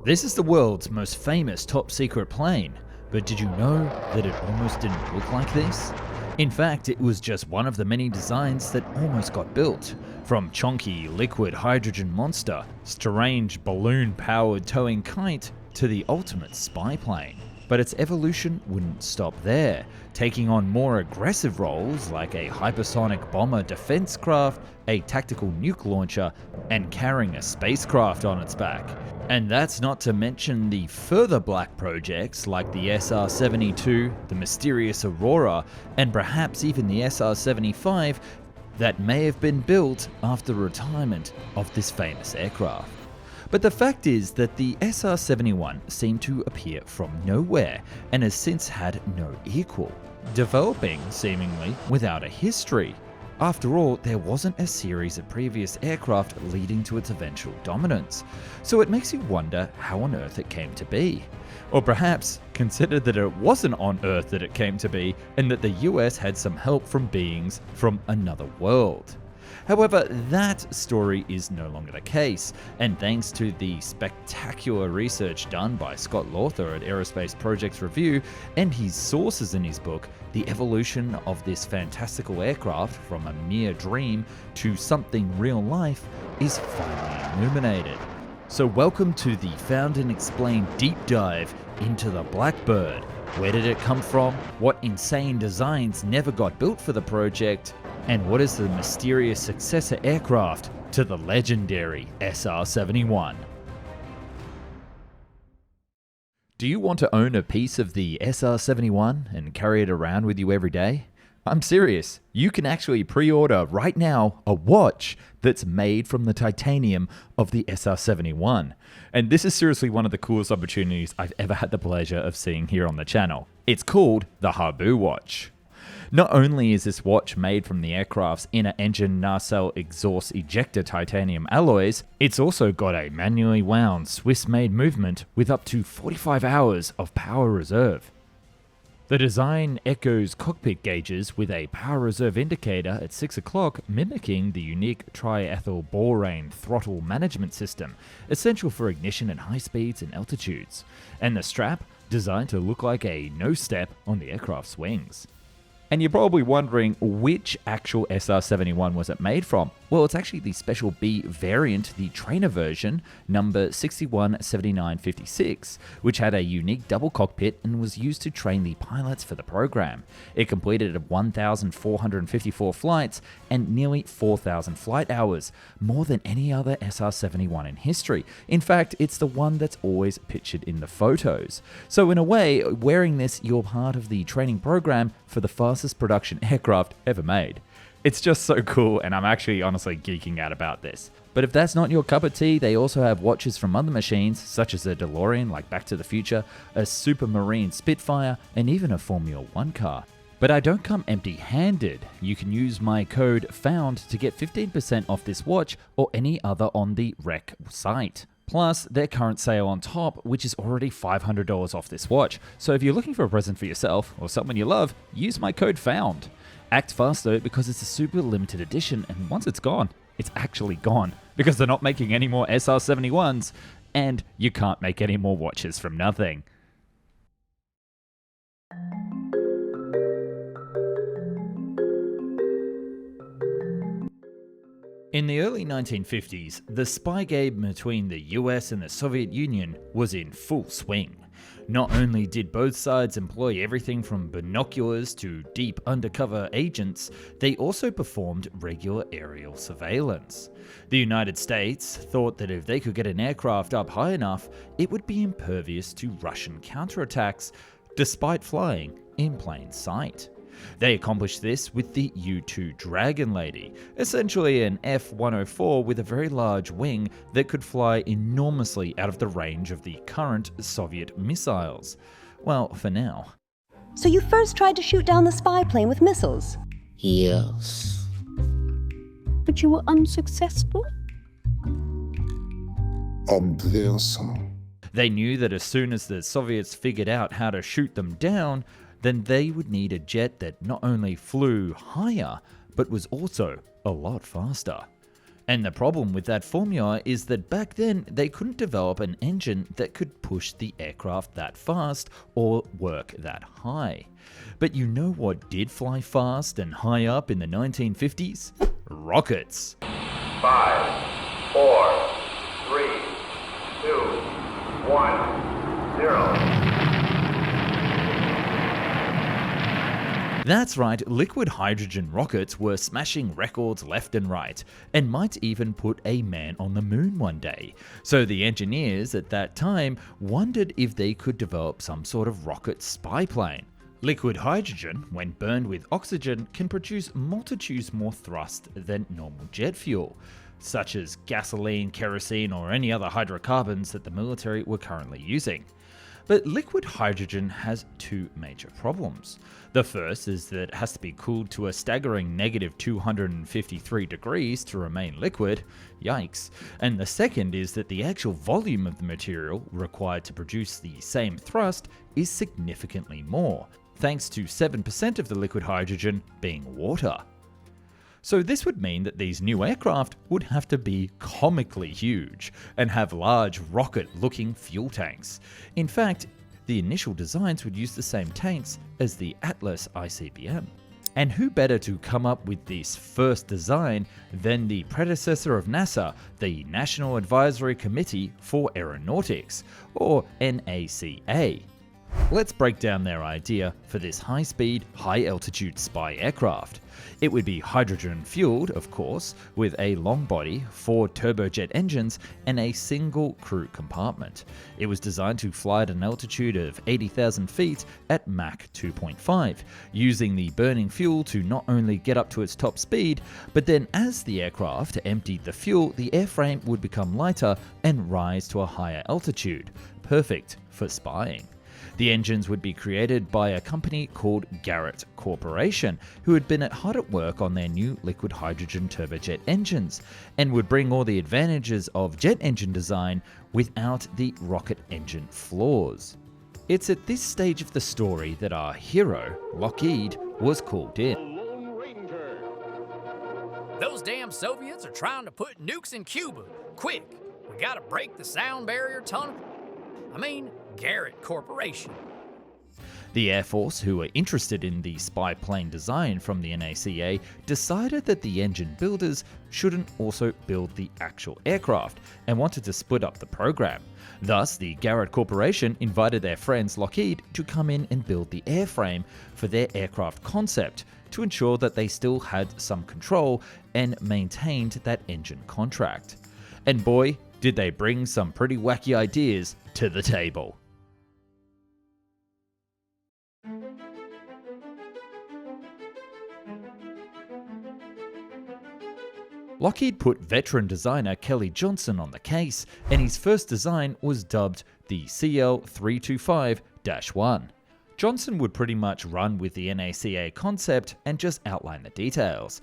This is the world's most famous top secret plane, but did you know that it almost didn't look like this? In fact, it was just one of the many designs that almost got built. From chonky liquid hydrogen monster, strange balloon-powered towing kite, to the ultimate spy plane. But its evolution wouldn't stop there, taking on more aggressive roles like a hypersonic bomber defense craft, a tactical nuke launcher, and carrying a spacecraft on its back. And that's not to mention the further black projects like the SR-72, the mysterious Aurora, and perhaps even the SR-75 that may have been built after retirement of this famous aircraft. But the fact is that the SR-71 seemed to appear from nowhere and has since had no equal, developing seemingly without a history. After all, there wasn't a series of previous aircraft leading to its eventual dominance, so it makes you wonder how on earth it came to be. Or perhaps consider that it wasn't on Earth that it came to be and that the US had some help from beings from another world. However, that story is no longer the case, and thanks to the spectacular research done by Scott Lawther at Aerospace Projects Review and his sources in his book, the evolution of this fantastical aircraft from a mere dream to something real life is finally illuminated. So welcome to the Found and Explained deep dive into the Blackbird. Where did it come from? What insane designs never got built for the project? And what is the mysterious successor aircraft to the legendary SR-71? Do you want to own a piece of the SR-71 and carry it around with you every day? I'm serious. You can actually pre-order right now a watch that's made from the titanium of the SR-71. And this is seriously one of the coolest opportunities I've ever had the pleasure of seeing here on the channel. It's called the Habu watch. Not only is this watch made from the aircraft's inner engine nacelle exhaust ejector titanium alloys, it's also got a manually wound Swiss-made movement with up to 45 hours of power reserve. The design echoes cockpit gauges with a power reserve indicator at 6 o'clock, mimicking the unique triethyl borane throttle management system, essential for ignition at high speeds and altitudes, and the strap designed to look like a no-step on the aircraft's wings. And you're probably wondering which actual SR-71 was it made from? Well, it's actually the Special B variant, the trainer version, number 617956, which had a unique double cockpit and was used to train the pilots for the program. It completed 1,454 flights and nearly 4,000 flight hours, more than any other SR-71 in history. In fact, it's the one that's always pictured in the photos. So in a way, wearing this, you're part of the training program for the fastest production aircraft ever made. It's just so cool, and I'm actually honestly geeking out about this. But if that's not your cup of tea, they also have watches from other machines, such as a DeLorean like Back to the Future, a Supermarine Spitfire, and even a Formula 1 car. But I don't come empty-handed. You can use my code FOUND to get 15% off this watch or any other on the Rec site. Plus, their current sale on top, which is already $500 off this watch. So if you're looking for a present for yourself or someone you love, use my code FOUND. Act fast though, because it's a super limited edition, and once it's gone, it's actually gone, because they're not making any more SR-71s, and you can't make any more watches from nothing. In the early 1950s, the spy game between the US and the Soviet Union was in full swing. Not only did both sides employ everything from binoculars to deep undercover agents, they also performed regular aerial surveillance. The United States thought that if they could get an aircraft up high enough, it would be impervious to Russian counterattacks, despite flying in plain sight. They accomplished this with the U-2 Dragon Lady, essentially an F-104 with a very large wing that could fly enormously out of the range of the current Soviet missiles. Well, for now. So you first tried to shoot down the spy plane with missiles? Yes. But you were unsuccessful? They knew that as soon as the Soviets figured out how to shoot them down, then they would need a jet that not only flew higher, but was also a lot faster. And the problem with that formula is that back then they couldn't develop an engine that could push the aircraft that fast or work that high. But you know what did fly fast and high up in the 1950s? Rockets. 5, 4, 3, 2, 1, 0. That's right, liquid hydrogen rockets were smashing records left and right, and might even put a man on the moon one day. So the engineers at that time wondered if they could develop some sort of rocket spy plane. Liquid hydrogen, when burned with oxygen, can produce multitudes more thrust than normal jet fuel, such as gasoline, kerosene, or any other hydrocarbons that the military were currently using. But liquid hydrogen has two major problems. The first is that it has to be cooled to a staggering negative 253 degrees to remain liquid. Yikes. And the second is that the actual volume of the material required to produce the same thrust is significantly more, thanks to 7% of the liquid hydrogen being water. So this would mean that these new aircraft would have to be comically huge and have large rocket-looking fuel tanks. In fact, the initial designs would use the same tanks as the Atlas ICBM. And who better to come up with this first design than the predecessor of NASA, the National Advisory Committee for Aeronautics, or NACA. Let's break down their idea for this high-speed, high-altitude spy aircraft. It would be hydrogen-fueled, of course, with a long body, 4 turbojet engines, and a single crew compartment. It was designed to fly at an altitude of 80,000 feet at Mach 2.5, using the burning fuel to not only get up to its top speed, but then as the aircraft emptied the fuel, the airframe would become lighter and rise to a higher altitude, perfect for spying. The engines would be created by a company called Garrett Corporation, who had been hard at work on their new liquid hydrogen turbojet engines, and would bring all the advantages of jet engine design without the rocket engine flaws. It's at this stage of the story that our hero, Lockheed, was called in. Those damn Soviets are trying to put nukes in Cuba. Quick, we gotta break the sound barrier tunnel. Garrett Corporation. The Air Force, who were interested in the spy plane design from the NACA, decided that the engine builders shouldn't also build the actual aircraft and wanted to split up the program. Thus, the Garrett Corporation invited their friends Lockheed to come in and build the airframe for their aircraft concept to ensure that they still had some control and maintained that engine contract. And boy, did they bring some pretty wacky ideas to the table. Lockheed put veteran designer Kelly Johnson on the case, and his first design was dubbed the CL-325-1. Johnson would pretty much run with the NACA concept and just outline the details.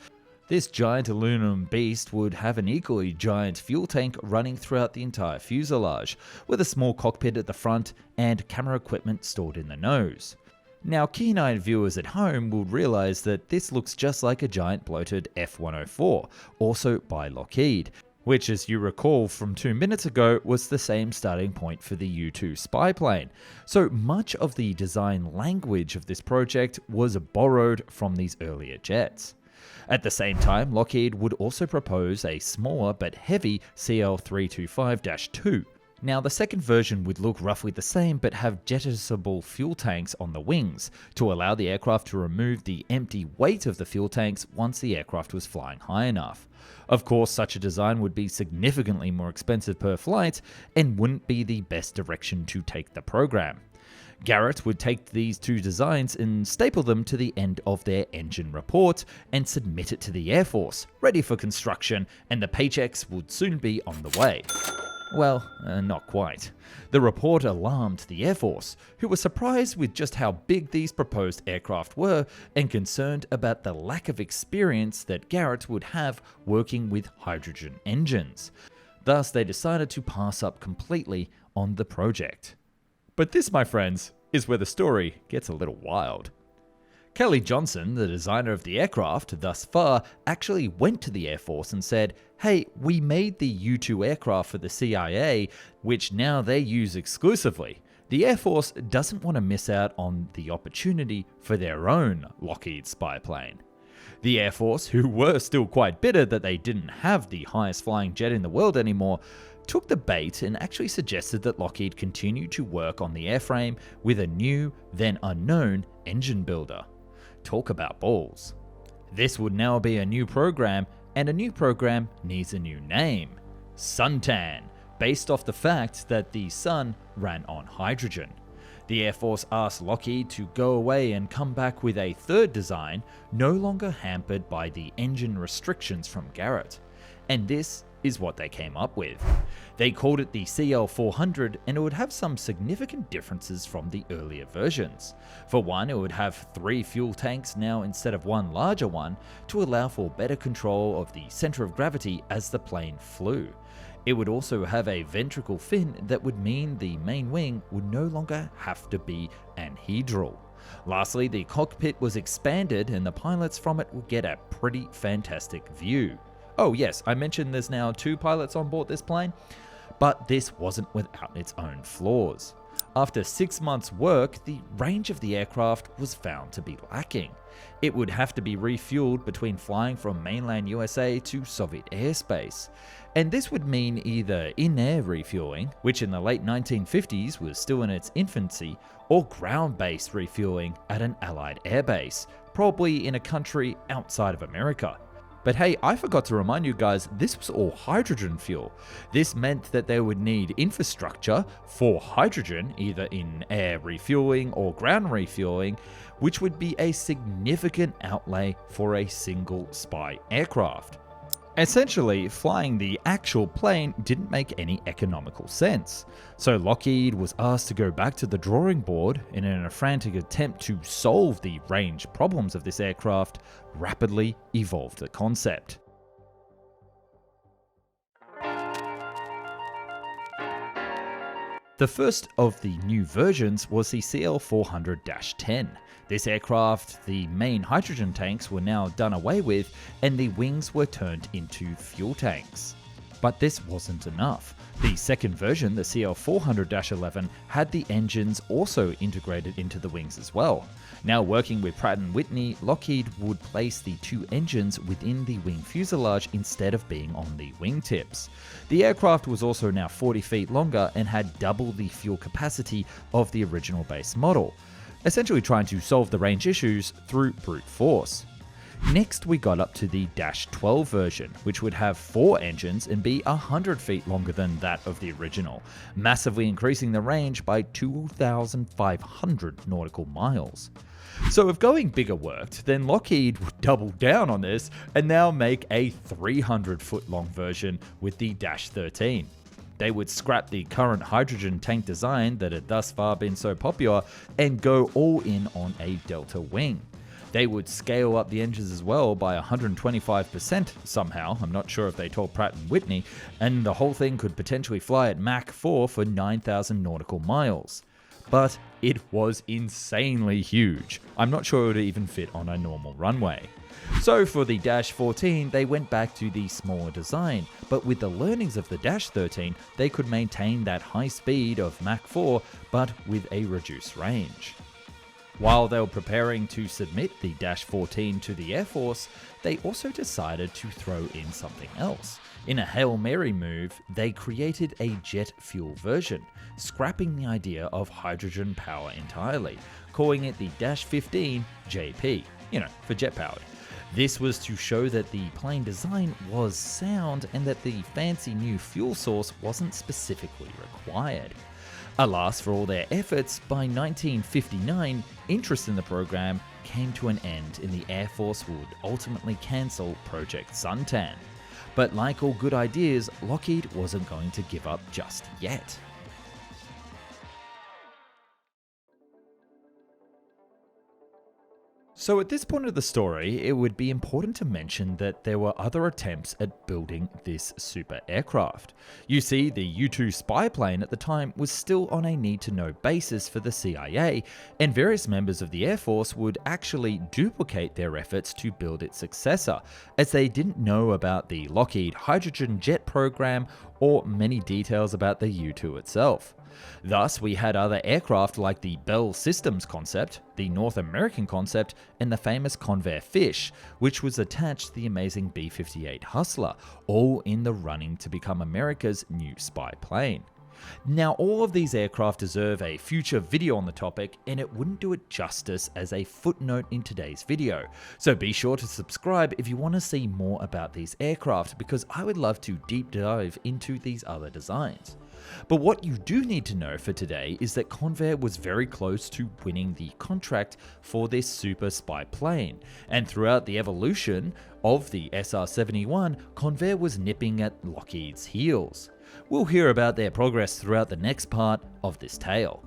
This giant aluminum beast would have an equally giant fuel tank running throughout the entire fuselage, with a small cockpit at the front and camera equipment stored in the nose. Now, keen-eyed viewers at home will realise that this looks just like a giant bloated F-104, also by Lockheed, which, as you recall from 2 minutes ago, was the same starting point for the U-2 spy plane. So much of the design language of this project was borrowed from these earlier jets. At the same time, Lockheed would also propose a smaller but heavy CL-325-2. Now, the second version would look roughly the same but have jettisonable fuel tanks on the wings to allow the aircraft to remove the empty weight of the fuel tanks once the aircraft was flying high enough. Of course, such a design would be significantly more expensive per flight and wouldn't be the best direction to take the program. Garrett would take these two designs and staple them to the end of their engine report and submit it to the Air Force, ready for construction, and the paychecks would soon be on the way. Well, not quite. The report alarmed the Air Force, who were surprised with just how big these proposed aircraft were and concerned about the lack of experience that Garrett would have working with hydrogen engines. Thus, they decided to pass up completely on the project. But this, my friends, is where the story gets a little wild. Kelly Johnson, the designer of the aircraft thus far, actually went to the Air Force and said, "Hey, we made the U-2 aircraft for the CIA, which now they use exclusively. The Air Force doesn't want to miss out on the opportunity for their own Lockheed spy plane." The Air Force, who were still quite bitter that they didn't have the highest flying jet in the world anymore, took the bait and actually suggested that Lockheed continue to work on the airframe with a new, then unknown, engine builder. Talk about balls. This would now be a new program, and a new program needs a new name. Suntan, based off the fact that the sun ran on hydrogen. The Air Force asked Lockheed to go away and come back with a third design, no longer hampered by the engine restrictions from Garrett. And this is what they came up with. They called it the CL400, and it would have some significant differences from the earlier versions. For one, it would have 3 fuel tanks now instead of one larger one to allow for better control of the center of gravity as the plane flew. It would also have a ventricle fin that would mean the main wing would no longer have to be anhedral. Lastly, the cockpit was expanded and the pilots from it would get a pretty fantastic view. Oh yes, I mentioned there's now 2 pilots on board this plane, but this wasn't without its own flaws. After 6 months' work, the range of the aircraft was found to be lacking. It would have to be refueled between flying from mainland USA to Soviet airspace. And this would mean either in-air refueling, which in the late 1950s was still in its infancy, or ground-based refueling at an Allied airbase, probably in a country outside of America. But hey, I forgot to remind you guys, this was all hydrogen fuel. This meant that they would need infrastructure for hydrogen, either in air refueling or ground refueling, which would be a significant outlay for a single spy aircraft. Essentially, flying the actual plane didn't make any economical sense. So Lockheed was asked to go back to the drawing board and in a frantic attempt to solve the range problems of this aircraft, rapidly evolved the concept. The first of the new versions was the CL400-10. This aircraft, the main hydrogen tanks were now done away with and the wings were turned into fuel tanks. But this wasn't enough. The second version, the CL400-11, had the engines also integrated into the wings as well. Now working with Pratt & Whitney, Lockheed would place the 2 engines within the wing fuselage instead of being on the wingtips. The aircraft was also now 40 feet longer and had double the fuel capacity of the original base model, essentially trying to solve the range issues through brute force. Next, we got up to the -12 version, which would have 4 engines and be 100 feet longer than that of the original, massively increasing the range by 2,500 nautical miles. So if going bigger worked, then Lockheed would double down on this and now make a 300-foot long version with the -13. They would scrap the current hydrogen tank design that had thus far been so popular and go all in on a delta wing. They would scale up the engines as well by 125% somehow, I'm not sure if they told Pratt & Whitney, and the whole thing could potentially fly at Mach 4 for 9,000 nautical miles. But it was insanely huge. I'm not sure it would even fit on a normal runway. So for the -14, they went back to the smaller design, but with the learnings of the -13, they could maintain that high speed of Mach 4, but with a reduced range. While they were preparing to submit the -14 to the Air Force, they also decided to throw in something else. In a Hail Mary move, they created a jet fuel version, scrapping the idea of hydrogen power entirely, calling it the -15 JP, for jet powered. This was to show that the plane design was sound and that the fancy new fuel source wasn't specifically required. Alas, for all their efforts, by 1959, interest in the program came to an end and the Air Force would ultimately cancel Project Suntan. But like all good ideas, Lockheed wasn't going to give up just yet. So at this point of the story, it would be important to mention that there were other attempts at building this super aircraft. You see, the U-2 spy plane at the time was still on a need-to-know basis for the CIA, and various members of the Air Force would actually duplicate their efforts to build its successor, as they didn't know about the Lockheed hydrogen jet program or many details about the U-2 itself. Thus, we had other aircraft like the Bell Systems concept, the North American concept, and the famous Convair Fish, which was attached to the amazing B-58 Hustler, all in the running to become America's new spy plane. Now, all of these aircraft deserve a future video on the topic, and it wouldn't do it justice as a footnote in today's video. So be sure to subscribe if you want to see more about these aircraft, because I would love to deep dive into these other designs. But what you do need to know for today is that Convair was very close to winning the contract for this super spy plane, and throughout the evolution of the SR-71, Convair was nipping at Lockheed's heels. We'll hear about their progress throughout the next part of this tale.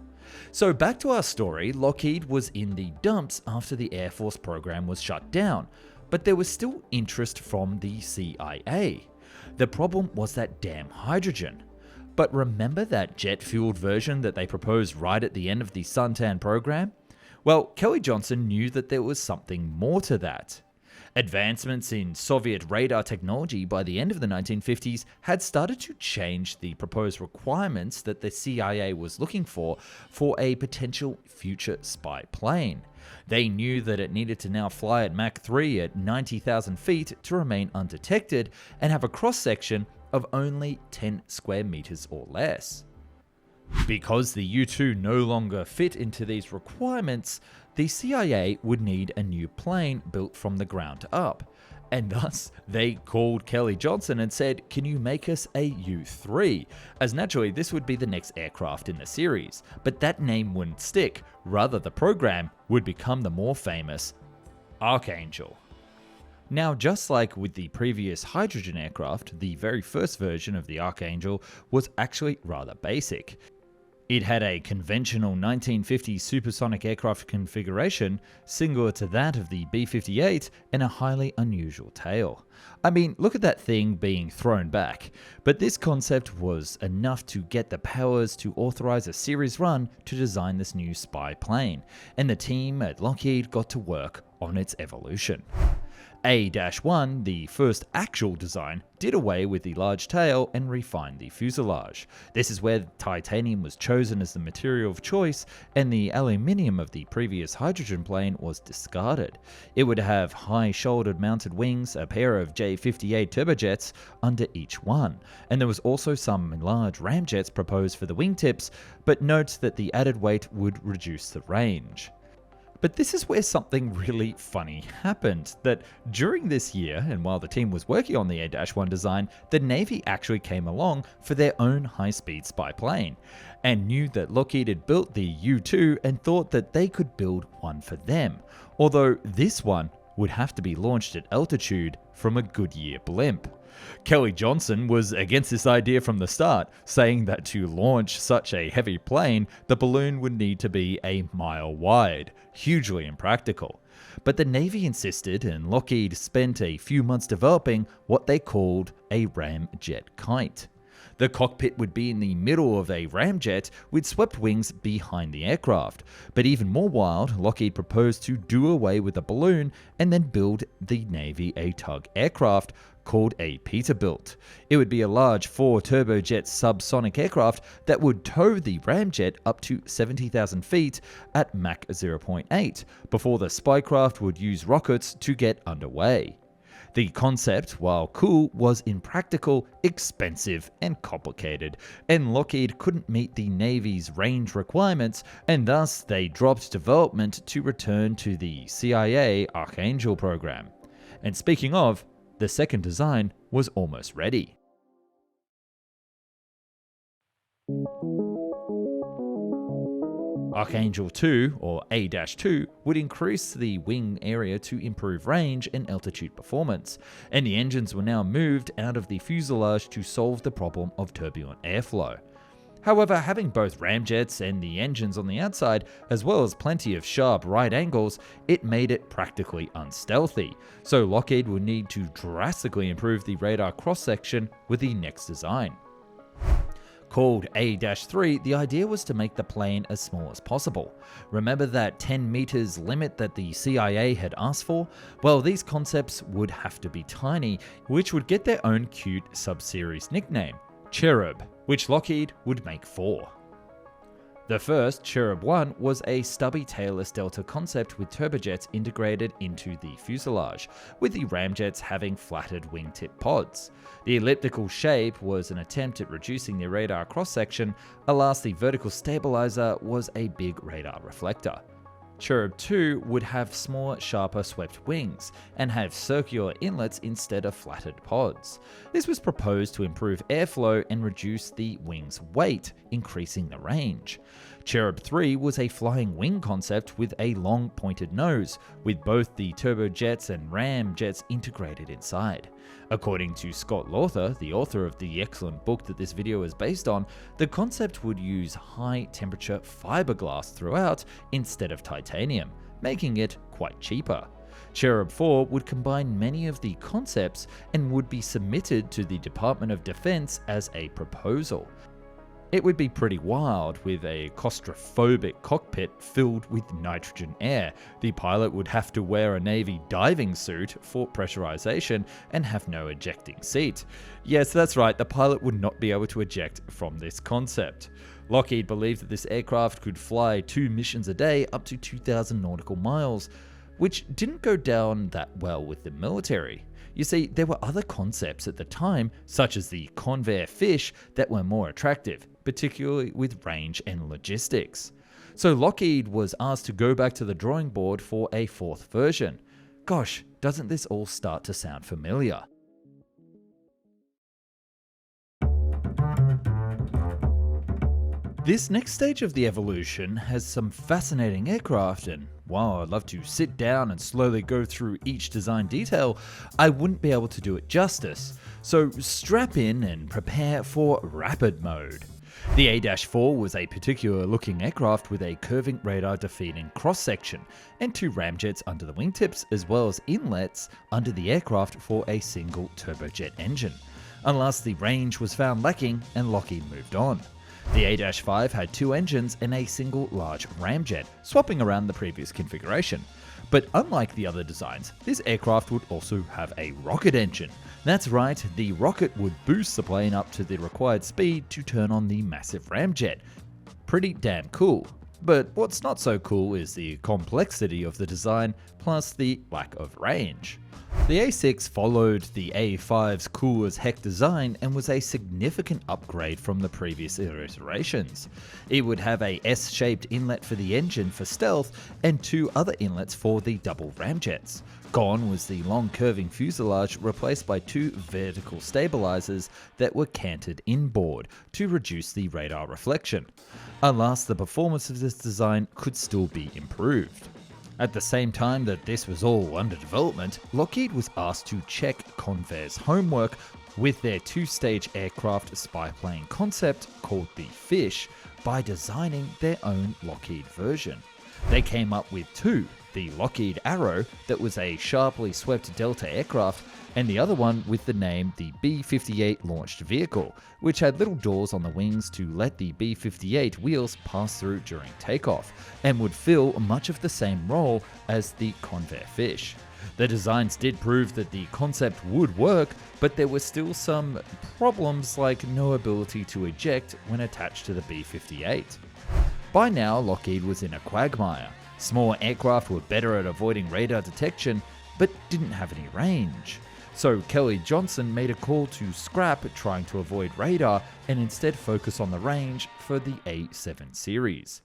So back to our story, Lockheed was in the dumps after the Air Force program was shut down, but there was still interest from the CIA. The problem was that damn hydrogen. But remember that jet-fueled version that they proposed right at the end of the Suntan program? Well, Kelly Johnson knew that there was something more to that. Advancements in Soviet radar technology by the end of the 1950s had started to change the proposed requirements that the CIA was looking for a potential future spy plane. They knew that it needed to now fly at Mach 3 at 90,000 feet to remain undetected and have a cross-section of only 10 square meters or less. Because the U-2 no longer fit into these requirements, the CIA would need a new plane built from the ground up, and thus they called Kelly Johnson and said, "Can you make us a U-3? As naturally this would be the next aircraft in the series, but that name wouldn't stick, rather the program would become the more famous Archangel. Now, just like with the previous hydrogen aircraft, the very first version of the Archangel was actually rather basic. It had a conventional 1950s supersonic aircraft configuration, similar to that of the B-58, and a highly unusual tail. I mean, look at that thing being thrown back, but this concept was enough to get the powers to authorize a series run to design this new spy plane, and the team at Lockheed got to work on its evolution. A-1, the first actual design, did away with the large tail and refined the fuselage. This is where titanium was chosen as the material of choice, and the aluminium of the previous hydrogen plane was discarded. It would have high shouldered mounted wings, a pair of J-58 turbojets under each one, and there was also some large ramjets proposed for the wingtips, but note that the added weight would reduce the range. But this is where something really funny happened, that during this year, and while the team was working on the A-1 design, the Navy actually came along for their own high-speed spy plane, and knew that Lockheed had built the U-2 and thought that they could build one for them, although this one would have to be launched at altitude from a Goodyear blimp. Kelly Johnson was against this idea from the start, saying that to launch such a heavy plane, the balloon would need to be a mile wide, hugely impractical. But the Navy insisted, and Lockheed spent a few months developing what they called a ramjet kite. The cockpit would be in the middle of a ramjet with swept wings behind the aircraft. But even more wild, Lockheed proposed to do away with the balloon and then build the Navy a tug aircraft called a Peterbilt. It would be a large 4-turbojet subsonic aircraft that would tow the ramjet up to 70,000 feet at Mach 0.8 before the spycraft would use rockets to get underway. The concept, while cool, was impractical, expensive, and complicated, and Lockheed couldn't meet the Navy's range requirements, and thus they dropped development to return to the CIA Archangel program. And speaking of, the second design was almost ready. Archangel 2, or A-2, would increase the wing area to improve range and altitude performance, and the engines were now moved out of the fuselage to solve the problem of turbulent airflow. However, having both ramjets and the engines on the outside, as well as plenty of sharp right angles, it made it practically unstealthy, so Lockheed would need to drastically improve the radar cross-section with the next design. Called A-3, the idea was to make the plane as small as possible. Remember that 10 meters limit that the CIA had asked for? Well, these concepts would have to be tiny, which would get their own cute sub-series nickname, Cherub, which Lockheed would make 4. The first, Cherub 1, was a stubby tailless Delta concept with turbojets integrated into the fuselage, with the ramjets having flattened wingtip pods. The elliptical shape was an attempt at reducing the radar cross-section, alas the vertical stabilizer was a big radar reflector. Cherub 2 would have smaller, sharper swept wings, and have circular inlets instead of flattened pods. This was proposed to improve airflow and reduce the wing's weight, increasing the range. Cherub 3 was a flying wing concept with a long pointed nose, with both the turbojets and ramjets integrated inside. According to Scott Lawther, the author of the excellent book that this video is based on, the concept would use high temperature fiberglass throughout instead of titanium, making it quite cheaper. Cherub 4 would combine many of the concepts and would be submitted to the Department of Defense as a proposal. It would be pretty wild, with a claustrophobic cockpit filled with nitrogen air. The pilot would have to wear a Navy diving suit for pressurization and have no ejecting seat. Yes, that's right, the pilot would not be able to eject from this concept. Lockheed believed that this aircraft could fly 2 missions a day up to 2,000 nautical miles, which didn't go down that well with the military. You see, there were other concepts at the time, such as the Convair fish, that were more attractive, particularly with range and logistics. So Lockheed was asked to go back to the drawing board for a 4th version. Gosh, doesn't this all start to sound familiar? This next stage of the evolution has some fascinating aircraft, and while I'd love to sit down and slowly go through each design detail, I wouldn't be able to do it justice. So strap in and prepare for rapid mode. The A-4 was a particular looking aircraft with a curving radar defeating cross-section and 2 ramjets under the wingtips, as well as inlets under the aircraft for a single turbojet engine. Unless the range was found lacking and Lockheed moved on. The A-5 had 2 engines and a single large ramjet, swapping around the previous configuration. But unlike the other designs, this aircraft would also have a rocket engine. That's right, the rocket would boost the plane up to the required speed to turn on the massive ramjet. Pretty damn cool. But what's not so cool is the complexity of the design, plus the lack of range. The A6 followed the A5's cool as heck design and was a significant upgrade from the previous iterations. It would have a S-shaped inlet for the engine for stealth and 2 other inlets for the double ramjets. Gone was the long curving fuselage, replaced by 2 vertical stabilizers that were canted inboard to reduce the radar reflection. Alas, the performance of this design could still be improved. At the same time that this was all under development, Lockheed was asked to check Convair's homework with their 2-stage aircraft spy plane concept called the Fish by designing their own Lockheed version. They came up with 2, the Lockheed Arrow that was a sharply swept Delta aircraft, and the other one with the name the B-58 launched vehicle, which had little doors on the wings to let the B-58 wheels pass through during takeoff, and would fill much of the same role as the Convair Fish. The designs did prove that the concept would work, but there were still some problems like no ability to eject when attached to the B-58. By now, Lockheed was in a quagmire. Small aircraft were better at avoiding radar detection, but didn't have any range. So Kelly Johnson made a call to scrap trying to avoid radar and instead focus on the range for the A7 series.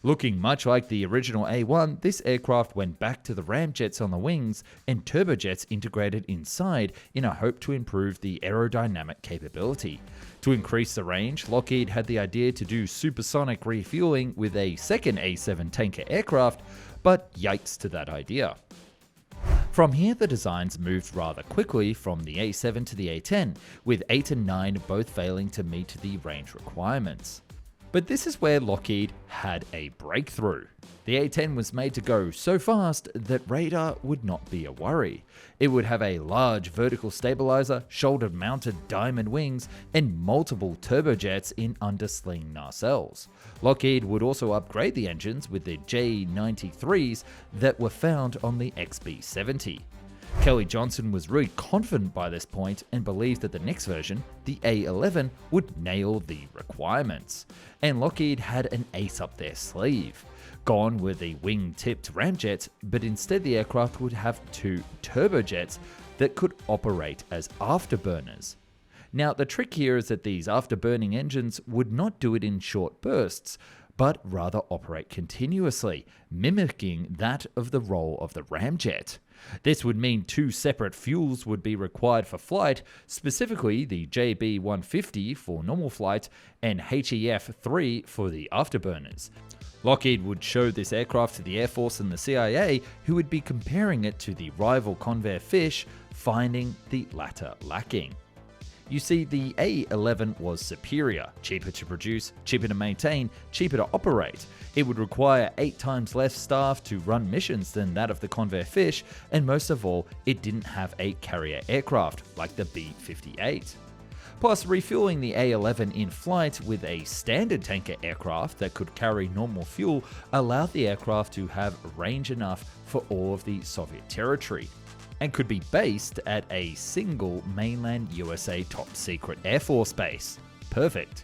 Looking much like the original A1, this aircraft went back to the ramjets on the wings and turbojets integrated inside in a hope to improve the aerodynamic capability. To increase the range, Lockheed had the idea to do supersonic refueling with a second A7 tanker aircraft, but yikes to that idea. From here, the designs moved rather quickly from the A7 to the A10, with 8 and 9 both failing to meet the range requirements. But this is where Lockheed had a breakthrough. The A10 was made to go so fast that radar would not be a worry. It would have a large vertical stabilizer, shoulder-mounted diamond wings, and multiple turbojets in undersling nacelles. Lockheed would also upgrade the engines with the J93s that were found on the XB70. Kelly Johnson was really confident by this point and believed that the next version, the A11, would nail the requirements. And Lockheed had an ace up their sleeve. Gone were the wing-tipped ramjets, but instead the aircraft would have 2 turbojets that could operate as afterburners. Now, the trick here is that these afterburning engines would not do it in short bursts, but rather operate continuously, mimicking that of the roll of the ramjet. This would mean 2 separate fuels would be required for flight, specifically the JB150 for normal flight and HEF-3 for the afterburners. Lockheed would show this aircraft to the Air Force and the CIA, who would be comparing it to the rival Convair Fish, finding the latter lacking. You see, the A11 was superior, cheaper to produce, cheaper to maintain, cheaper to operate. It would require 8 times less staff to run missions than that of the Convair Fish, and most of all, it didn't have a carrier aircraft like the B-58. Plus, refueling the A11 in flight with a standard tanker aircraft that could carry normal fuel allowed the aircraft to have range enough for all of the Soviet territory, and could be based at a single mainland USA top secret Air Force base. Perfect.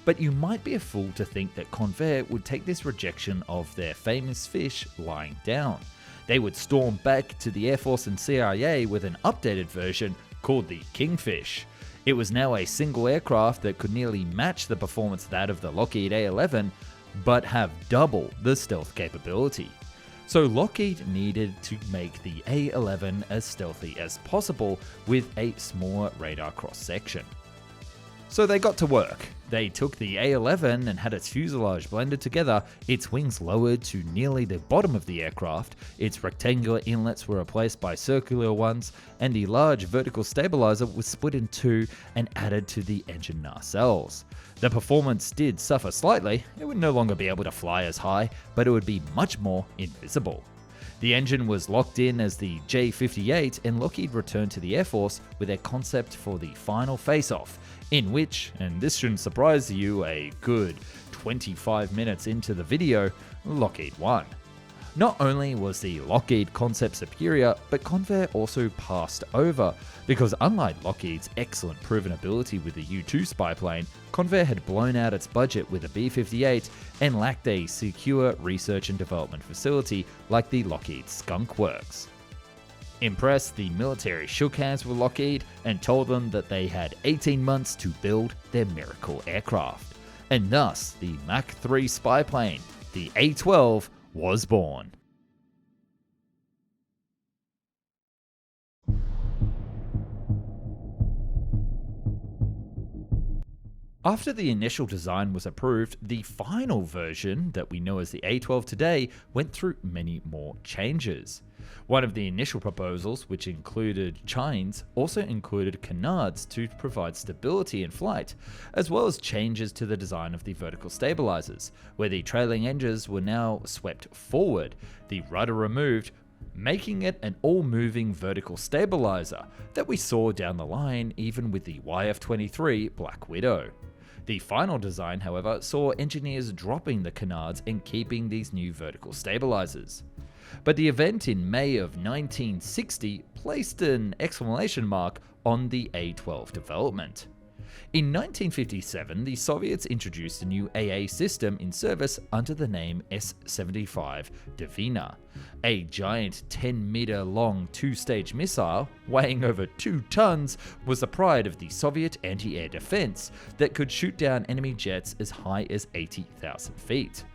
But you might be a fool to think that Convair would take this rejection of their famous fish lying down. They would storm back to the Air Force and CIA with an updated version called the Kingfish. It was now a single aircraft that could nearly match the performance of that of the Lockheed A11, but have double the stealth capability. So Lockheed needed to make the A11 as stealthy as possible with a smaller radar cross-section. So they got to work. They took the A11 and had its fuselage blended together, its wings lowered to nearly the bottom of the aircraft, its rectangular inlets were replaced by circular ones, and the large vertical stabilizer was split in 2 and added to the engine nacelles. The performance did suffer slightly. It would no longer be able to fly as high, but it would be much more invisible. The engine was locked in as the J58, and Lockheed returned to the Air Force with their concept for the final face-off, in which, and this shouldn't surprise you, a good 25 minutes into the video, Lockheed won. Not only was the Lockheed concept superior, but Convair also passed over, because unlike Lockheed's excellent proven ability with the U-2 spy plane, Convair had blown out its budget with the B-58 and lacked a secure research and development facility like the Lockheed Skunk Works. Impressed, the military shook hands with Lockheed and told them that they had 18 months to build their miracle aircraft. And thus, the Mach 3 spy plane, the A-12, was born. After the initial design was approved, the final version that we know as the A-12 today went through many more changes. One of the initial proposals, which included chines, also included canards to provide stability in flight, as well as changes to the design of the vertical stabilizers, where the trailing engines were now swept forward, the rudder removed, making it an all-moving vertical stabilizer that we saw down the line even with the YF-23 Black Widow. The final design, however, saw engineers dropping the canards and keeping these new vertical stabilizers. But the event in May of 1960 placed an exclamation mark on the A-12 development. In 1957, the Soviets introduced a new AA system in service under the name S-75 Dvina. A giant 10-meter long 2-stage missile, weighing over 2 tons, was the pride of the Soviet anti-air defense that could shoot down enemy jets as high as 80,000 feet.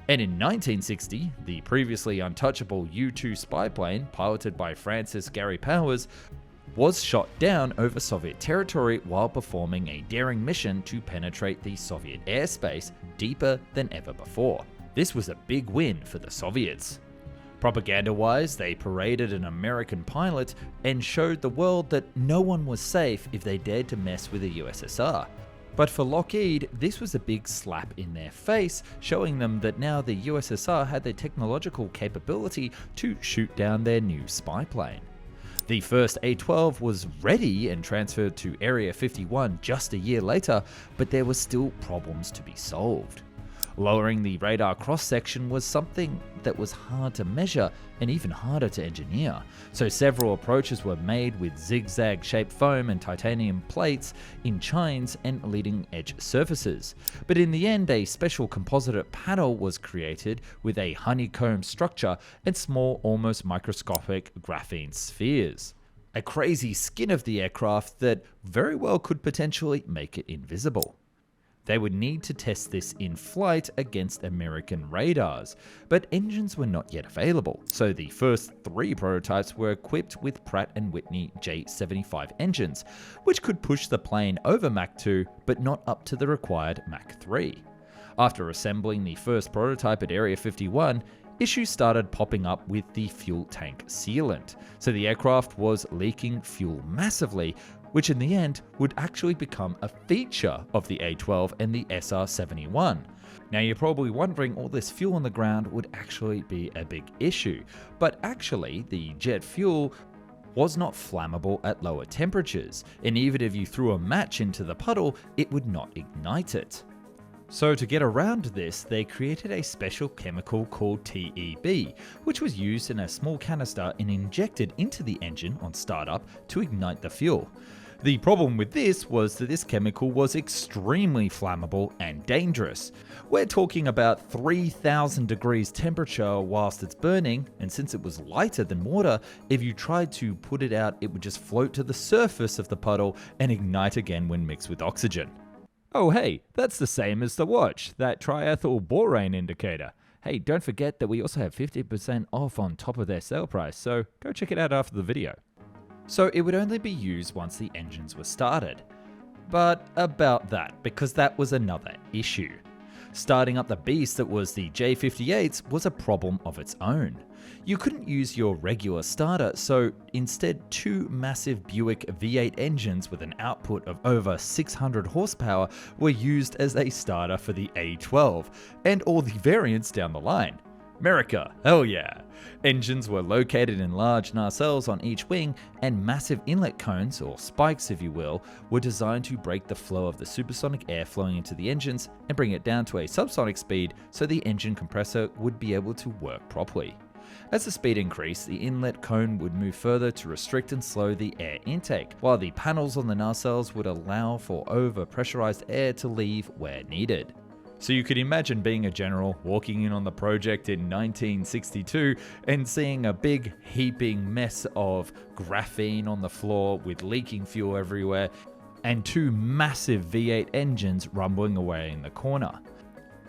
And in 1960, the previously untouchable U-2 spy plane, piloted by Francis Gary Powers, was shot down over Soviet territory while performing a daring mission to penetrate the Soviet airspace deeper than ever before. This was a big win for the Soviets. Propaganda-wise, they paraded an American pilot and showed the world that no one was safe if they dared to mess with the USSR. But for Lockheed, this was a big slap in their face, showing them that now the USSR had the technological capability to shoot down their new spy plane. The first A-12 was ready and transferred to Area 51 just a year later, but there were still problems to be solved. Lowering the radar cross-section was something that was hard to measure and even harder to engineer, so several approaches were made with zigzag-shaped foam and titanium plates in chines and leading-edge surfaces. But in the end, a special composite panel was created with a honeycomb structure and small, almost microscopic graphene spheres. A crazy skin of the aircraft that very well could potentially make it invisible. They would need to test this in flight against American radars, but engines were not yet available, so the first 3 prototypes were equipped with Pratt & Whitney J75 engines, which could push the plane over Mach 2 but not up to the required Mach 3. After assembling the first prototype at Area 51, issues started popping up with the fuel tank sealant, so the aircraft was leaking fuel massively, which in the end would actually become a feature of the A-12 and the SR-71. Now you're probably wondering, all this fuel on the ground would actually be a big issue, but actually the jet fuel was not flammable at lower temperatures, and even if you threw a match into the puddle, it would not ignite it. So to get around this, they created a special chemical called TEB, which was used in a small canister and injected into the engine on startup to ignite the fuel. The problem with this was that this chemical was extremely flammable and dangerous. We're talking about 3,000 degrees temperature whilst it's burning, and since it was lighter than water, if you tried to put it out, it would just float to the surface of the puddle and ignite again when mixed with oxygen. Oh hey, that's the same as the watch, that triethyl borane indicator. Hey, don't forget that we also have 50% off on top of their sale price, so go check it out after the video. So it would only be used once the engines were started. But about that, because that was another issue. Starting up the beast that was the J58s was a problem of its own. You couldn't use your regular starter, so instead 2 massive Buick V8 engines with an output of over 600 horsepower were used as a starter for the A-12, and all the variants down the line. America, hell yeah! Engines were located in large nacelles on each wing, and massive inlet cones, or spikes if you will, were designed to break the flow of the supersonic air flowing into the engines and bring it down to a subsonic speed so the engine compressor would be able to work properly. As the speed increased, the inlet cone would move further to restrict and slow the air intake, while the panels on the nacelles would allow for over-pressurized air to leave where needed. So you could imagine being a general walking in on the project in 1962 and seeing a big heaping mess of graphene on the floor with leaking fuel everywhere and 2 massive V8 engines rumbling away in the corner.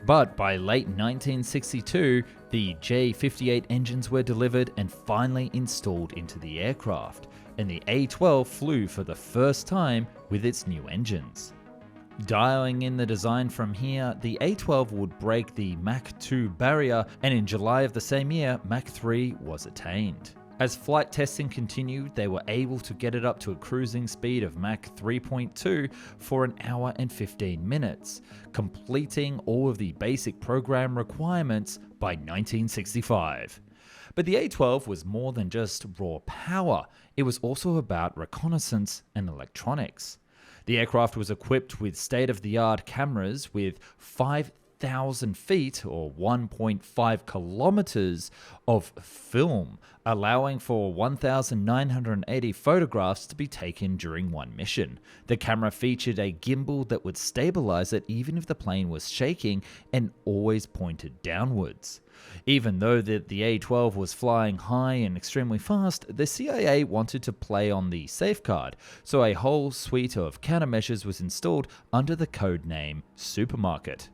But by late 1962, the J58 engines were delivered and finally installed into the aircraft, and the A-12 flew for the first time with its new engines. Dialing in the design from here, the A-12 would break the Mach 2 barrier, and in July of the same year, Mach 3 was attained. As flight testing continued, they were able to get it up to a cruising speed of Mach 3.2 for an hour and 15 minutes, completing all of the basic program requirements by 1965. But the A-12 was more than just raw power, it was also about reconnaissance and electronics. The aircraft was equipped with state-of-the-art cameras with 5,000 feet or 1.5 kilometers of film, allowing for 1,980 photographs to be taken during one mission. The camera featured a gimbal that would stabilize it even if the plane was shaking and always pointed downwards. Even though the A-12 was flying high and extremely fast, the CIA wanted to play on the safeguard, so a whole suite of countermeasures was installed under the code name Supermarket.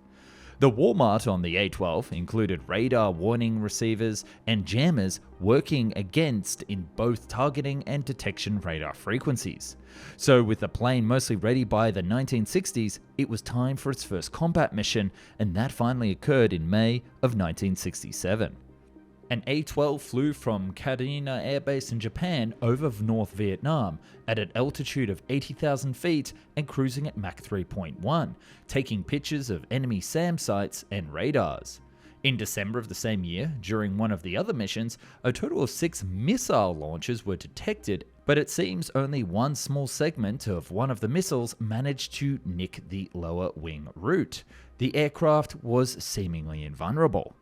The Walmart on the A-12 included radar warning receivers and jammers working against in both targeting and detection radar frequencies. So with the plane mostly ready by the 1960s, it was time for its first combat mission, and that finally occurred in May of 1967. An A-12 flew from Kadena Air Base in Japan over North Vietnam at an altitude of 80,000 feet and cruising at Mach 3.1, taking pictures of enemy SAM sites and radars. In December of the same year, during one of the other missions, a total of 6 missile launches were detected, but it seems only one small segment of one of the missiles managed to nick the lower wing root. The aircraft was seemingly invulnerable.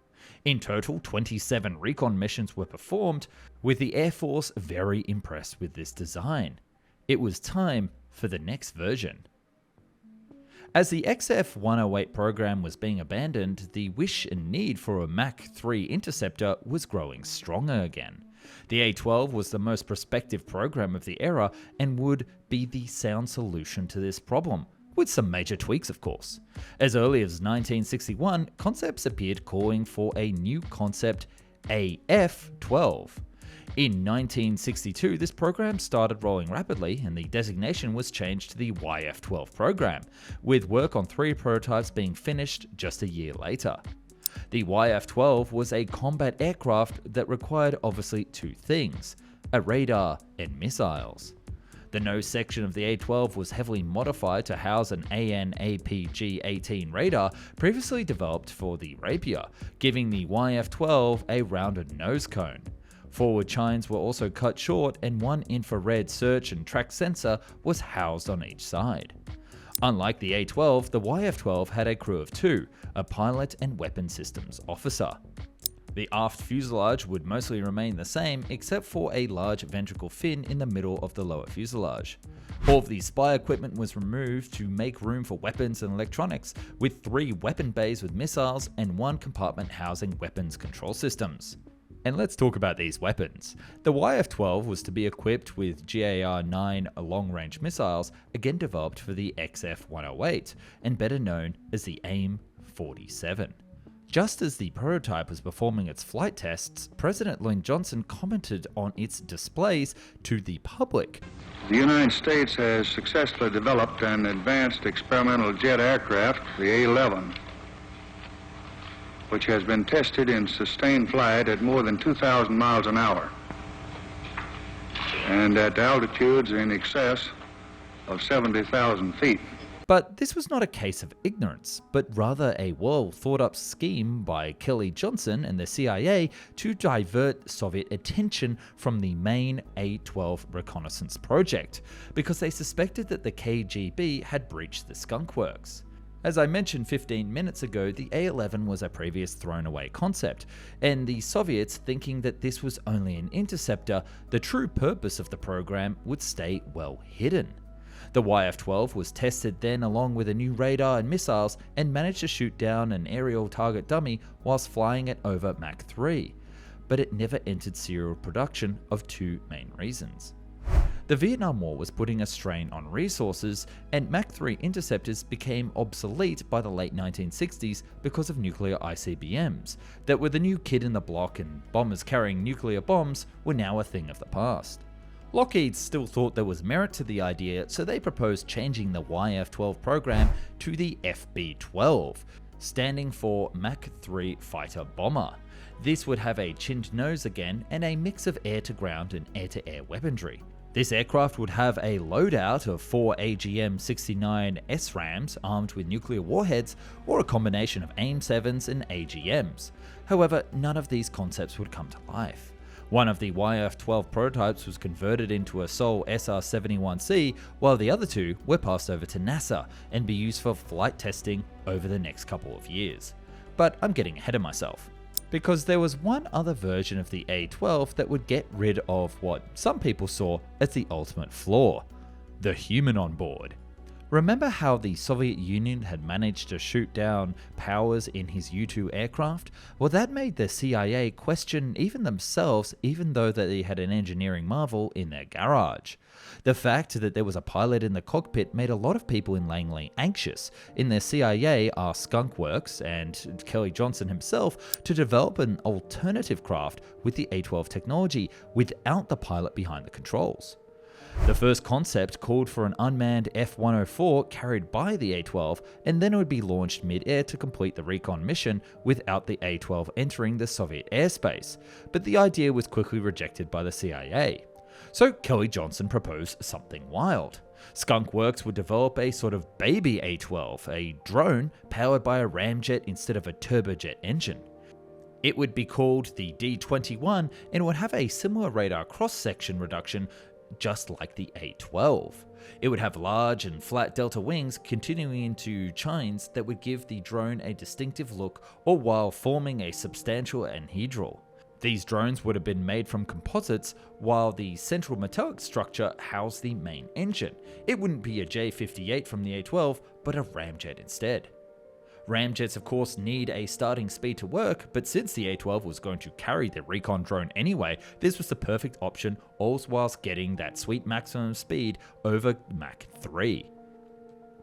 In total, 27 recon missions were performed, with the Air Force very impressed with this design. It was time for the next version. As the XF-108 program was being abandoned, the wish and need for a Mach 3 interceptor was growing stronger again. The A-12 was the most prospective program of the era and would be the sound solution to this problem, with some major tweaks of course. As early as 1961, concepts appeared calling for a new concept, AF-12. In 1962, this program started rolling rapidly and the designation was changed to the YF-12 program, with work on 3 prototypes being finished just a year later. The YF-12 was a combat aircraft that required obviously 2 things, a radar and missiles. The nose section of the A-12 was heavily modified to house an AN/APG-18 radar previously developed for the Rapier, giving the YF-12 a rounded nose cone. Forward chines were also cut short and one infrared search and track sensor was housed on each side. Unlike the A-12, the YF-12 had a crew of 2, a pilot and weapon systems officer. The aft fuselage would mostly remain the same except for a large ventricle fin in the middle of the lower fuselage. All of the spy equipment was removed to make room for weapons and electronics, with 3 weapon bays with missiles and 1 compartment housing weapons control systems. And let's talk about these weapons. The YF-12 was to be equipped with GAR-9 long-range missiles, again developed for the XF-108, and better known as the AIM-47. Just as the prototype was performing its flight tests, President Lyndon Johnson commented on its displays to the public. The United States has successfully developed an advanced experimental jet aircraft, the A-11, which has been tested in sustained flight at more than 2,000 miles an hour and at altitudes in excess of 70,000 feet. But this was not a case of ignorance, but rather a well-thought-up scheme by Kelly Johnson and the CIA to divert Soviet attention from the main A-12 reconnaissance project, because they suspected that the KGB had breached the Skunk Works. As I mentioned 15 minutes ago, the A-11 was a previous thrown-away concept, and the Soviets, thinking that this was only an interceptor, the true purpose of the program would stay well hidden. The YF-12 was tested then along with a new radar and missiles and managed to shoot down an aerial target dummy whilst flying it over Mach 3, but it never entered serial production of 2 main reasons. The Vietnam War was putting a strain on resources, and Mach 3 interceptors became obsolete by the late 1960s because of nuclear ICBMs, that were the new kid in the block, and bombers carrying nuclear bombs were now a thing of the past. Lockheed still thought there was merit to the idea, so they proposed changing the YF-12 program to the FB-12, standing for Mach 3 Fighter Bomber. This would have a chinned nose again and a mix of air-to-ground and air-to-air weaponry. This aircraft would have a loadout of 4 AGM-69 SRAMs armed with nuclear warheads, or a combination of AIM-7s and AGMs. However, none of these concepts would come to life. One of the YF-12 prototypes was converted into a Sol SR-71C, while the other 2 were passed over to NASA and be used for flight testing over the next couple of years. But I'm getting ahead of myself, because there was one other version of the A-12 that would get rid of what some people saw as the ultimate flaw: the human on board. Remember how the Soviet Union had managed to shoot down Powers in his U-2 aircraft? Well, that made the CIA question even themselves, even though they had an engineering marvel in their garage. The fact that there was a pilot in the cockpit made a lot of people in Langley anxious. In the CIA asked Skunk Works and Kelly Johnson himself to develop an alternative craft with the A-12 technology without the pilot behind the controls. The first concept called for an unmanned F-104 carried by the A-12, and then it would be launched mid-air to complete the recon mission without the A-12 entering the Soviet airspace, but the idea was quickly rejected by the CIA. So Kelly Johnson proposed something wild. Skunk Works would develop a sort of baby A-12, a drone powered by a ramjet instead of a turbojet engine. It would be called the D-21 and would have a similar radar cross-section reduction just like the A-12. It would have large and flat delta wings continuing into chines that would give the drone a distinctive look, all while forming a substantial anhedral. These drones would have been made from composites, while the central metallic structure housed the main engine. It wouldn't be a J-58 from the A-12, but a ramjet instead. Ramjets of course need a starting speed to work, but since the A-12 was going to carry the recon drone anyway, this was the perfect option, all whilst getting that sweet maximum speed over Mach 3.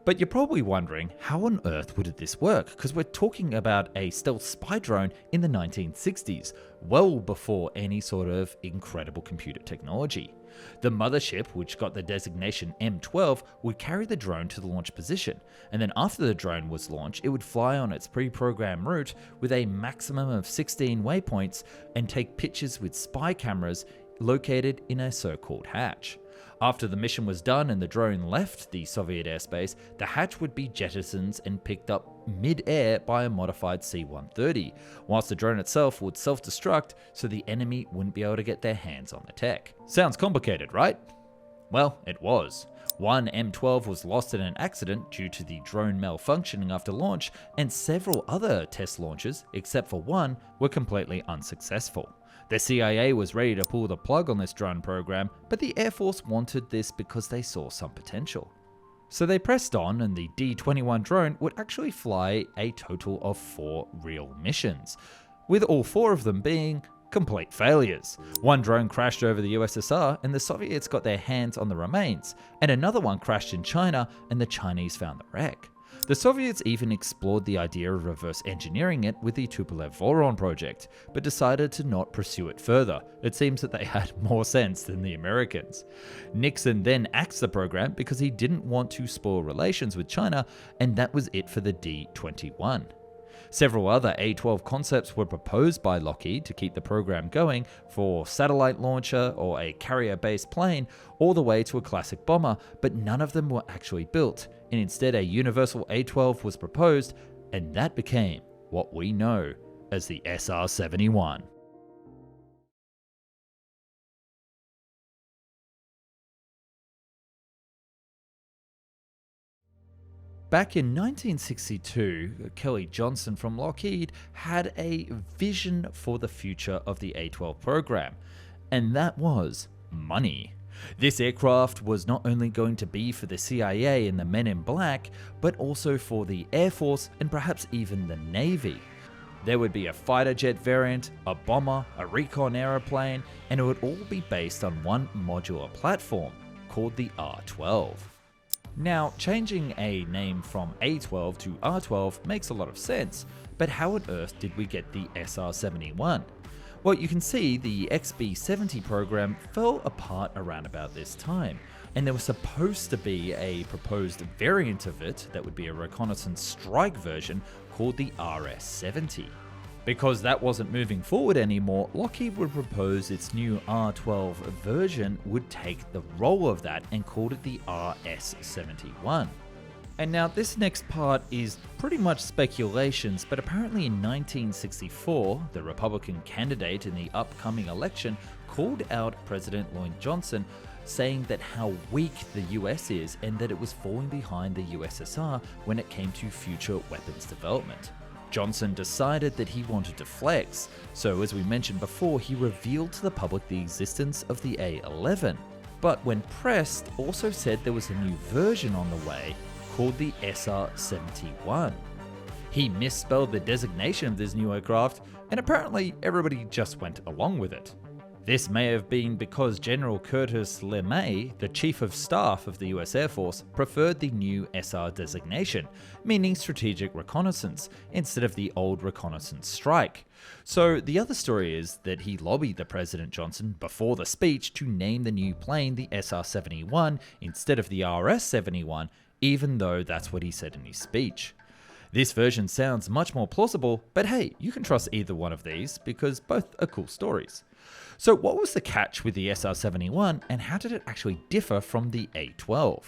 But you're probably wondering, how on earth would this work? Because we're talking about a stealth spy drone in the 1960s, well before any sort of incredible computer technology. The mothership, which got the designation M12, would carry the drone to the launch position, and then after the drone was launched, it would fly on its pre-programmed route with a maximum of 16 waypoints and take pictures with spy cameras located in a so-called hatch. After the mission was done and the drone left the Soviet airspace, the hatch would be jettisoned and picked up mid-air by a modified C-130, whilst the drone itself would self-destruct so the enemy wouldn't be able to get their hands on the tech. Sounds complicated, right? Well, it was. One M12 was lost in an accident due to the drone malfunctioning after launch, and several other test launches, except for one, were completely unsuccessful. The CIA was ready to pull the plug on this drone program, but the Air Force wanted this because they saw some potential. So they pressed on, and the D-21 drone would actually fly a total of 4 real missions, with all 4 of them being complete failures. One drone crashed over the USSR and the Soviets got their hands on the remains, and another one crashed in China and the Chinese found the wreck. The Soviets even explored the idea of reverse engineering it with the Tupolev-Voron project, but decided to not pursue it further. It seems that they had more sense than the Americans. Nixon then axed the program because he didn't want to spoil relations with China, and that was it for the D-21. Several other A-12 concepts were proposed by Lockheed to keep the program going, for satellite launcher or a carrier-based plane, all the way to a classic bomber, but none of them were actually built, and instead a universal A-12 was proposed, and that became what we know as the SR-71. Back in 1962, Kelly Johnson from Lockheed had a vision for the future of the A-12 program, and that was money. This aircraft was not only going to be for the CIA and the Men in Black, but also for the Air Force and perhaps even the Navy. There would be a fighter jet variant, a bomber, a recon aeroplane, and it would all be based on one modular platform called the R-12. Now, changing a name from A-12 to R-12 makes a lot of sense, but how on earth did we get the SR-71? Well, you can see the XB-70 program fell apart around about this time, and there was supposed to be a proposed variant of it that would be a reconnaissance strike version called the RS-70. Because that wasn't moving forward anymore, Lockheed would propose its new R-12 version would take the role of that and called it the RS-71. And now this next part is pretty much speculations, but apparently in 1964, the Republican candidate in the upcoming election called out President Lyndon Johnson, saying that how weak the US is and that it was falling behind the USSR when it came to future weapons development. Johnson decided that he wanted to flex, so as we mentioned before, he revealed to the public the existence of the A-11, but when pressed, also said there was a new version on the way called the SR-71. He misspelled the designation of this new aircraft, and apparently everybody just went along with it. This may have been because General Curtis LeMay, the Chief of Staff of the US Air Force, preferred the new SR designation, meaning Strategic Reconnaissance, instead of the old Reconnaissance Strike. So the other story is that he lobbied the President Johnson before the speech to name the new plane the SR-71 instead of the RS-71, even though that's what he said in his speech. This version sounds much more plausible, but hey, you can trust either one of these because both are cool stories. So what was the catch with the SR-71 and how did it actually differ from the A-12?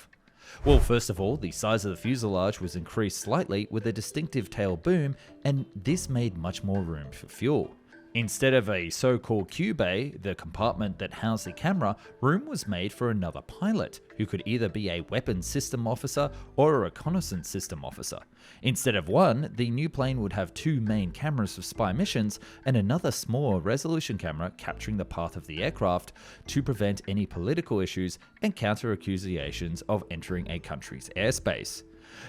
Well, first of all, the size of the fuselage was increased slightly with a distinctive tail boom, and this made much more room for fuel. Instead of a so-called Q-bay, the compartment that housed the camera, room was made for another pilot, who could either be a weapons system officer or a reconnaissance system officer. Instead of one, the new plane would have two main cameras for spy missions and another smaller resolution camera capturing the path of the aircraft to prevent any political issues and counter accusations of entering a country's airspace.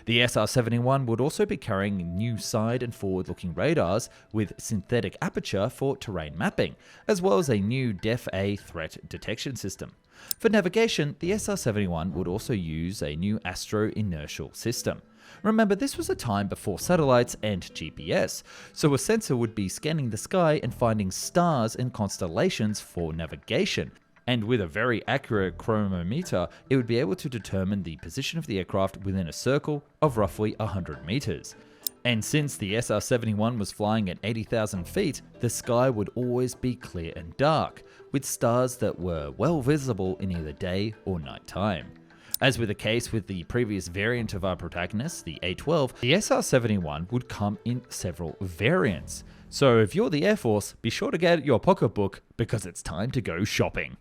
The SR-71 would also be carrying new side and forward-looking radars with synthetic aperture for terrain mapping, as well as a new DEF-A threat detection system. For navigation, the SR-71 would also use a new astro-inertial system. Remember, this was a time before satellites and GPS, so a sensor would be scanning the sky and finding stars and constellations for navigation. And with a very accurate chronometer, it would be able to determine the position of the aircraft within a circle of roughly 100 meters. And since the SR-71 was flying at 80,000 feet, the sky would always be clear and dark, with stars that were well visible in either day or night time. As with the case with the previous variant of our protagonist, the A-12, the SR-71 would come in several variants. So if you're the Air Force, be sure to get your pocketbook because it's time to go shopping.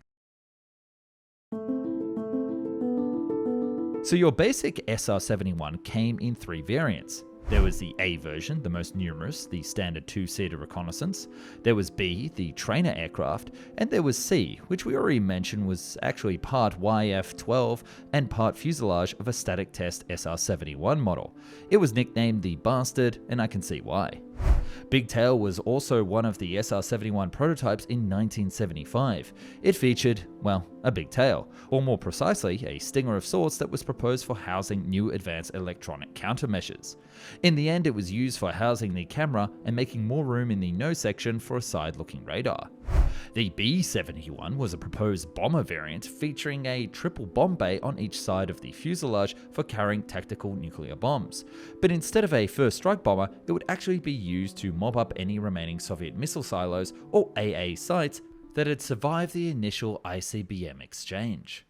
So your basic SR-71 came in three variants. There was the A version, the most numerous, the standard two-seater reconnaissance. There was B, the trainer aircraft, and there was C, which we already mentioned was actually part YF-12 and part fuselage of a static test SR-71 model. It was nicknamed the Bastard, and I can see why. Big Tail was also one of the SR-71 prototypes in 1975. It featured, well, a big tail, or more precisely, a stinger of sorts that was proposed for housing new advanced electronic countermeasures. In the end, it was used for housing the camera and making more room in the nose section for a side-looking radar. The B-71 was a proposed bomber variant featuring a triple bomb bay on each side of the fuselage for carrying tactical nuclear bombs. But instead of a first strike bomber, it would actually be used to mop up any remaining Soviet missile silos or AA sites that had survived the initial ICBM exchange.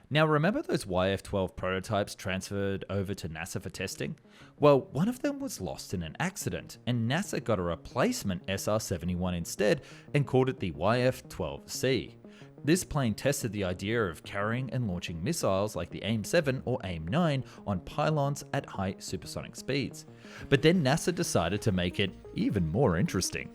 Now remember those YF-12 prototypes transferred over to NASA for testing? Well, one of them was lost in an accident, and NASA got a replacement SR-71 instead and called it the YF-12C. This plane tested the idea of carrying and launching missiles like the AIM-7 or AIM-9 on pylons at high supersonic speeds. But then NASA decided to make it even more interesting.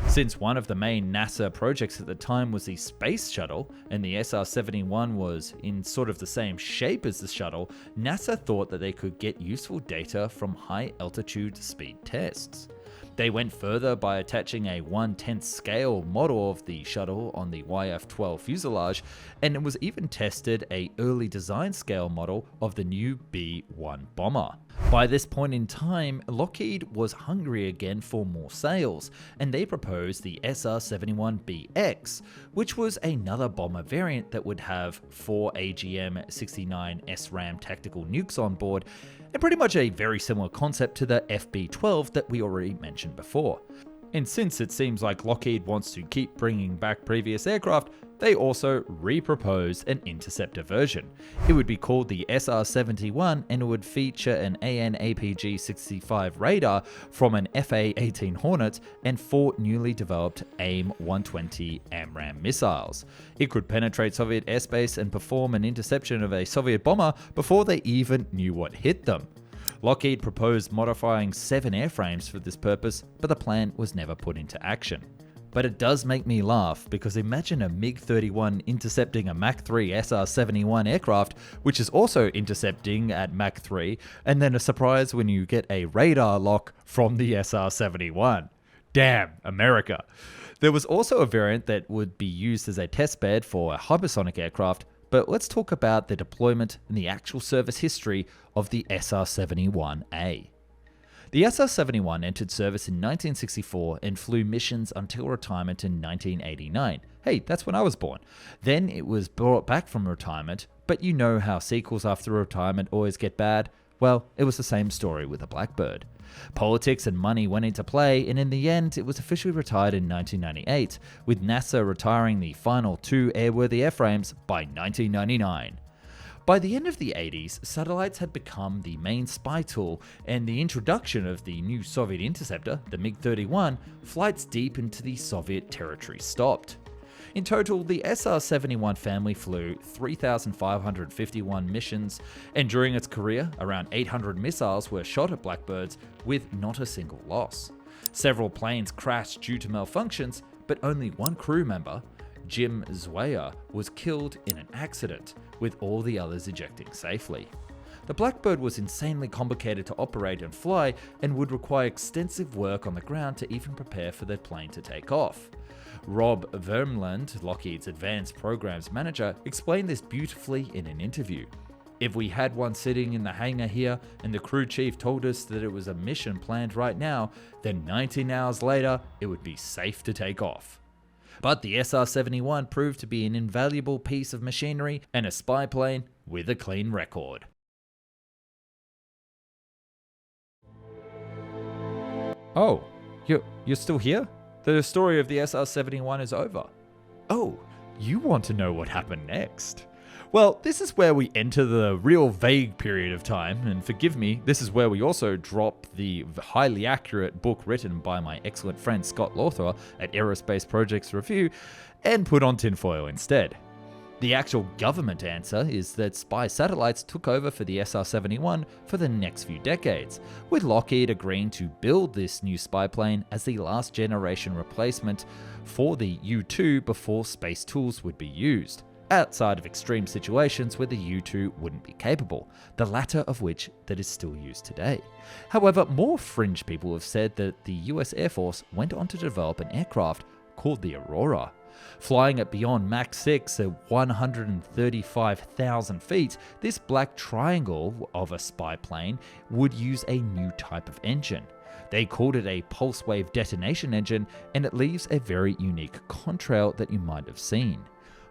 Since one of the main NASA projects at the time was the Space Shuttle, and the SR-71 was in sort of the same shape as the shuttle, NASA thought that they could get useful data from high altitude speed tests. They went further by attaching a 1/10th scale model of the shuttle on the YF-12 fuselage, and it was even tested an early design scale model of the new B-1 bomber. By this point in time, Lockheed was hungry again for more sales, and they proposed the SR-71BX, which was another bomber variant that would have 4 AGM-69 SRAM tactical nukes on board, and pretty much a very similar concept to the FB-12 that we already mentioned before. And since it seems like Lockheed wants to keep bringing back previous aircraft, they also re-proposed an interceptor version. It would be called the SR-71 and it would feature an AN/APG-65 radar from an FA-18 Hornet and 4 newly developed AIM-120 AMRAAM missiles. It could penetrate Soviet airspace and perform an interception of a Soviet bomber before they even knew what hit them. Lockheed proposed modifying 7 airframes for this purpose, but the plan was never put into action. But it does make me laugh because imagine a MiG-31 intercepting a Mach 3 SR-71 aircraft, which is also intercepting at Mach 3, and then a surprise when you get a radar lock from the SR-71. Damn, America. There was also a variant that would be used as a test bed for a hypersonic aircraft, but let's talk about the deployment and the actual service history of the SR-71A. The SR-71 entered service in 1964 and flew missions until retirement in 1989. Hey, that's when I was born. Then it was brought back from retirement, but you know how sequels after retirement always get bad? Well, it was the same story with the Blackbird. Politics and money went into play, and in the end, it was officially retired in 1998, with NASA retiring the final 2 airworthy airframes by 1999. By the end of the 80s, satellites had become the main spy tool, and the introduction of the new Soviet interceptor, the MiG-31, flights deep into the Soviet territory stopped. In total, the SR-71 family flew 3,551 missions, and during its career, around 800 missiles were shot at Blackbirds with not a single loss. Several planes crashed due to malfunctions, but only one crew member, Jim Zweyer, was killed in an accident, with all the others ejecting safely. The Blackbird was insanely complicated to operate and fly, and would require extensive work on the ground to even prepare for the plane to take off. Rob Vermland, Lockheed's Advanced Programs Manager, explained this beautifully in an interview. "If we had one sitting in the hangar here and the crew chief told us that it was a mission planned right now, then 19 hours later, it would be safe to take off." But the SR-71 proved to be an invaluable piece of machinery and a spy plane with a clean record. Oh, you're still here? The story of the SR-71 is over. Oh, you want to know what happened next? Well, this is where we enter the real vague period of time, and forgive me, this is where we also drop the highly accurate book written by my excellent friend Scott Lawther at Aerospace Projects Review, and put on tinfoil instead. The actual government answer is that spy satellites took over for the SR-71 for the next few decades, with Lockheed agreeing to build this new spy plane as the last generation replacement for the U-2 before space tools would be used, outside of extreme situations where the U-2 wouldn't be capable, the latter of which that is still used today. However, more fringe people have said that the US Air Force went on to develop an aircraft called the Aurora. Flying at beyond Mach 6 at 135,000 feet, this black triangle of a spy plane would use a new type of engine. They called it a pulse wave detonation engine, and it leaves a very unique contrail that you might have seen.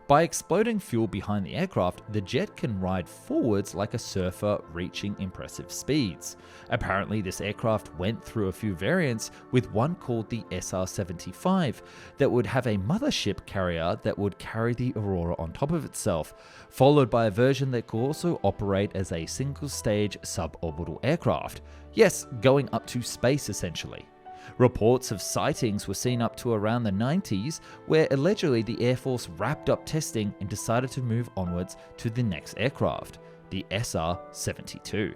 By exploding fuel behind the aircraft, the jet can ride forwards like a surfer, reaching impressive speeds. Apparently, this aircraft went through a few variants, with one called the SR-75 that would have a mothership carrier that would carry the Aurora on top of itself, followed by a version that could also operate as a single-stage suborbital aircraft. Yes, going up to space essentially. Reports of sightings were seen up to around the 90s, where allegedly the Air Force wrapped up testing and decided to move onwards to the next aircraft, the SR-72.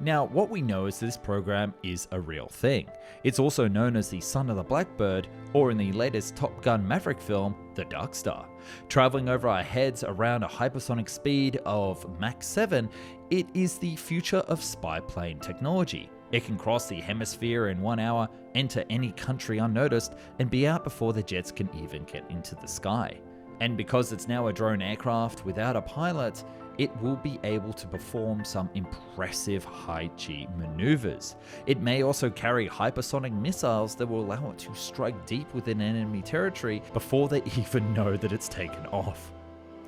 Now, what we know is this program is a real thing. It's also known as the Son of the Blackbird, or in the latest Top Gun Maverick film, the Dark Star. Traveling over our heads around a hypersonic speed of Mach 7, it is the future of spy plane technology. It can cross the hemisphere in 1 hour, enter any country unnoticed, and be out before the jets can even get into the sky. And because it's now a drone aircraft without a pilot, it will be able to perform some impressive high-G maneuvers. It may also carry hypersonic missiles that will allow it to strike deep within enemy territory before they even know that it's taken off.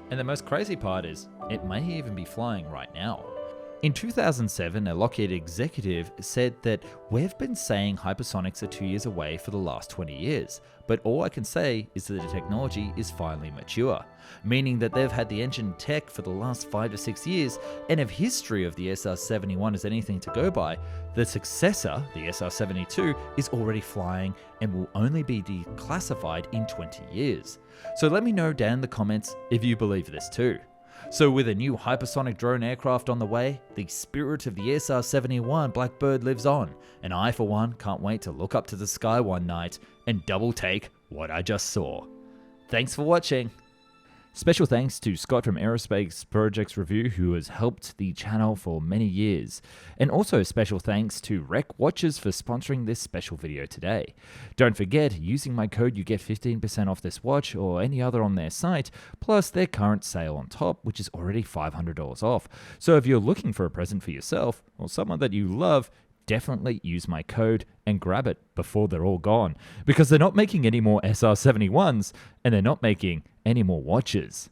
And the most crazy part is, it may even be flying right now. In 2007, a Lockheed executive said that we've been saying hypersonics are 2 years away for the last 20 years, but all I can say is that the technology is finally mature, meaning that they've had the engine tech for the last 5 to 6 years, and if history of the SR-71 is anything to go by, the successor, the SR-72, is already flying and will only be declassified in 20 years. So let me know down in the comments if you believe this too. So with a new hypersonic drone aircraft on the way, the spirit of the SR-71 Blackbird lives on, and I for one can't wait to look up to the sky one night and double take what I just saw. Thanks for watching. Special thanks to Scott from Aerospace Projects Review, who has helped the channel for many years. And also special thanks to Rec Watches for sponsoring this special video today. Don't forget, using my code you get 15% off this watch or any other on their site, plus their current sale on top, which is already $500 off. So if you're looking for a present for yourself or someone that you love, definitely use my code and grab it before they're all gone, because they're not making any more SR71s and they're not making any more watches.